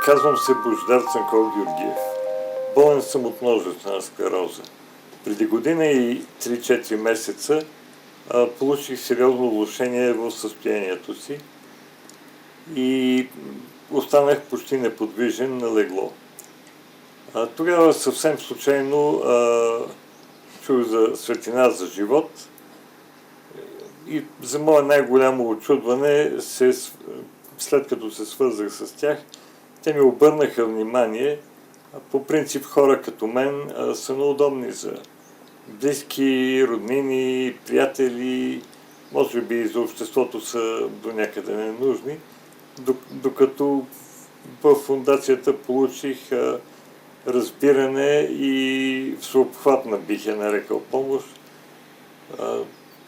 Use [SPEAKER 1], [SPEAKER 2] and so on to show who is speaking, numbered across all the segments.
[SPEAKER 1] Казвам се Божидар Цанков-Георгиев. Болен съм от множествена склероза. Преди година и 3-4 месеца получих сериозно влошение в състоянието си и останах почти неподвижен на легло. Тогава съвсем случайно чух за Светлина за живот и за мое най-голямо очудване, след като се свързах с тях, те ми обърнаха внимание. По принцип хора като мен са неудобни за близки, роднини, приятели, може би и за обществото са до някъде ненужни, докато в фондацията получих разбиране и всеобхватна, бих я нарекал, помощ.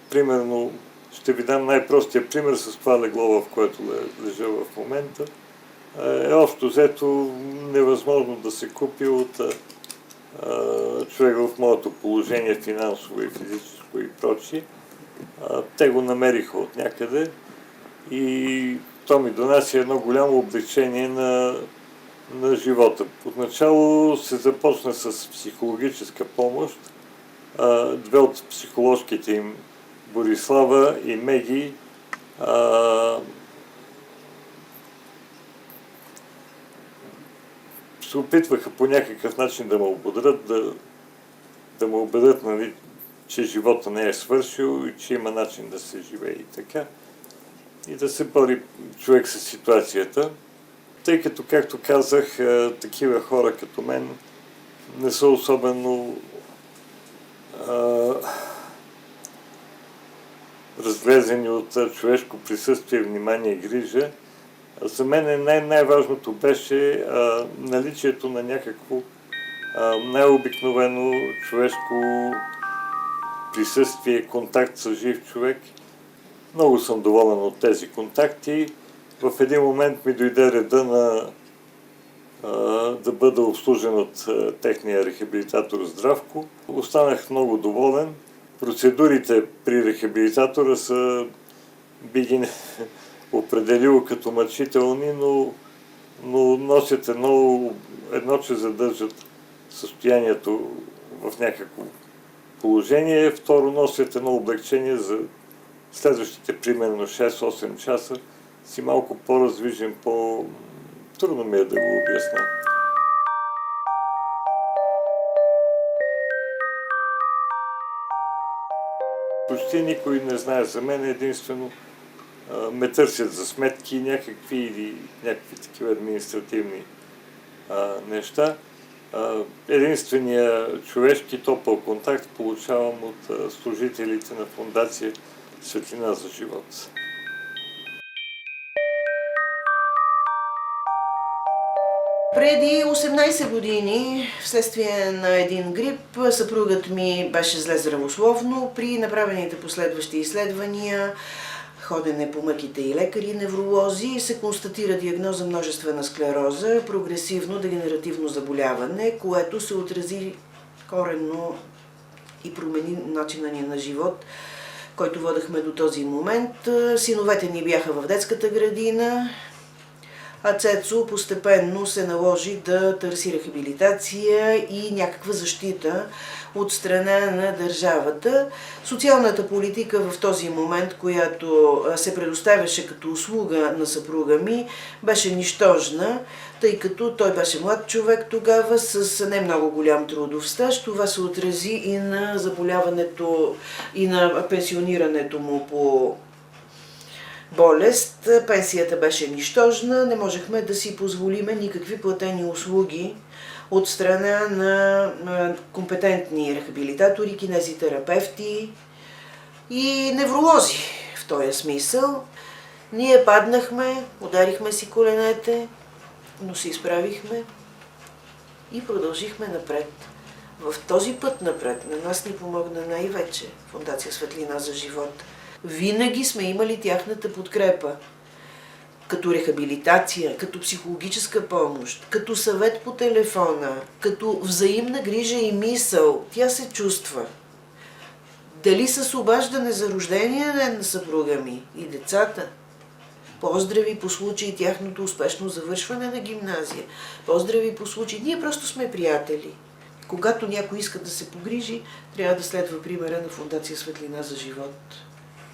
[SPEAKER 1] Примерно, ще ви дам най-простия пример с това легло, в което лежа в момента. Общо взето невъзможно да се купи от човек в моето положение, финансово и физическо и прочие. Те го намериха от някъде и то ми донася едно голямо облегчение на живота. Отначало се започна с психологическа помощ. Две от психоложките им, Борислава и Меги, се опитваха по някакъв начин да ме ободрят, да ме убедят, нали, че живота не е свършил и че има начин да се живее и така. И да се бори човек с ситуацията. Тъй като, както казах, такива хора като мен не са особено разглезени от човешко присъствие, внимание и грижа. За мен най-важното беше наличието на някакво най-обикновено човешко присъствие, контакт с жив човек. Много съм доволен от тези контакти. В един момент ми дойде реда да бъда обслужен от техния рехабилитатор Здравко. Останах много доволен. Процедурите при рехабилитатора би ги определило като мъчителни, но носят едно, че задържат състоянието в някакво положение. Второ, носят едно облегчение за следващите примерно 6-8 часа. Си малко по-раздвижен, трудно ми е да го обясня. Почти никой не знае за мен, единствено ме търсят за сметки, някакви такива административни неща. Единствения човешки топъл контакт получавам от служителите на фондация Светлина за живот.
[SPEAKER 2] Преди 18 години, вследствие на един грип, съпругът ми беше зле здравословно. При направените последващи изследвания, ходене по мъките и лекари и невролози, се констатира диагноза множествена склероза, прогресивно дегенеративно заболяване, което се отрази коренно и промени начина ни на живот, който водехме до този момент. Синовете ни бяха в детската градина, а Цецо постепенно се наложи да търси рехабилитация и някаква защита от страна на държавата. Социалната политика в този момент, която се предоставяше като услуга на съпруга ми, беше нищожна, тъй като той беше млад човек тогава с не много голям трудов стаж. Това се отрази и на заболяването, и на пенсионирането му по болест. Пенсията беше нищожна, не можехме да си позволиме никакви платени услуги от страна на компетентни рехабилитатори, кинезитерапевти и невролози в този смисъл. Ние паднахме, ударихме си коленете, но се изправихме и продължихме напред. В този път напред на нас ни помогна най-вече Фондация Светлина за живот. Винаги сме имали тяхната подкрепа. Като рехабилитация, като психологическа помощ, като съвет по телефона, като взаимна грижа и мисъл. Тя се чувства. Дали с обаждане за рождения ден на съпруга ми и децата, Поздрави по случай тяхното успешно завършване на гимназия. Поздрави по случай. Ние просто сме приятели. Когато някой иска да се погрижи, трябва да следва примера на Фондация Светлина за живот.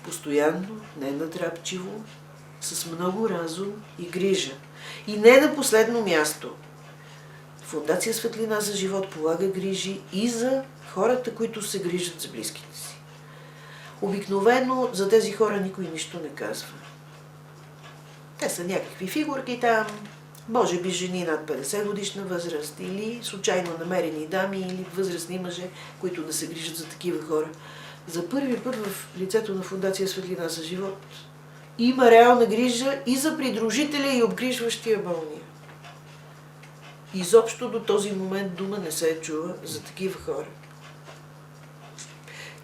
[SPEAKER 2] Постоянно, ненатрапчиво, с много разум и грижа. И не на последно място. Фондация Светлина за живот полага грижи и за хората, които се грижат за близките си. Обикновено за тези хора никой нищо не казва. Те са някакви фигурки там, може би жени над 50 годишна възраст или случайно намерени дами или възрастни мъже, които да се грижат за такива хора. За първи път в лицето на Фондация Светлина за живот има реална грижа и за придружителя и обгрижващия болния. Изобщо до този момент дума не се е чула за такива хора.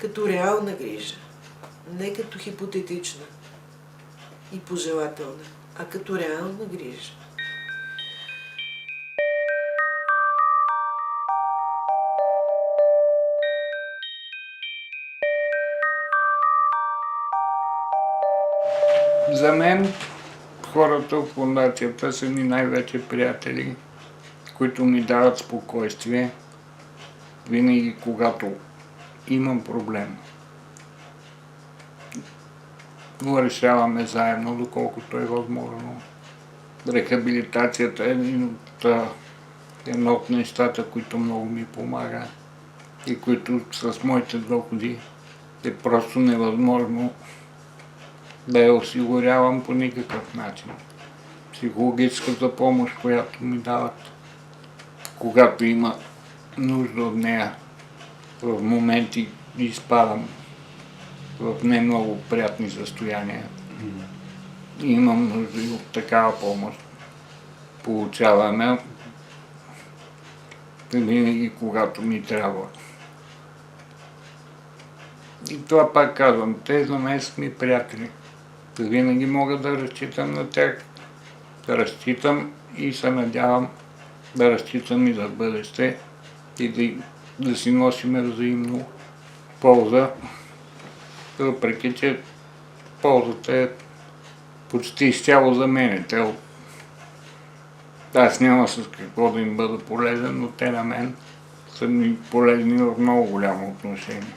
[SPEAKER 2] Като реална грижа, не като хипотетична и пожелателна, а като реална грижа.
[SPEAKER 3] За мен хората в фондацията са ми най-вече приятели, които ми дават спокойствие винаги, когато имам проблем. Го решаваме заедно, доколкото е възможно. Рехабилитацията е едно от нещата, които много ми помага и които с моите доходи е просто невъзможно да я осигурявам по никакъв начин. Психологическата помощ, която ми дават, когато има нужда от нея, в моменти изпадам в не много приятни състояния. И имам нужда и от такава помощ. Получаваме винаги, когато ми трябва. И това пак казвам, те за мен са ми приятели. Винаги мога да разчитам на тях, да разчитам и се надявам да разчитам и за бъдеще и да си носиме взаимно полза, въпреки че ползата е почти изцяло за мен. Аз няма с какво да им бъда полезен, но те на мен са ми полезни в много голямо отношение.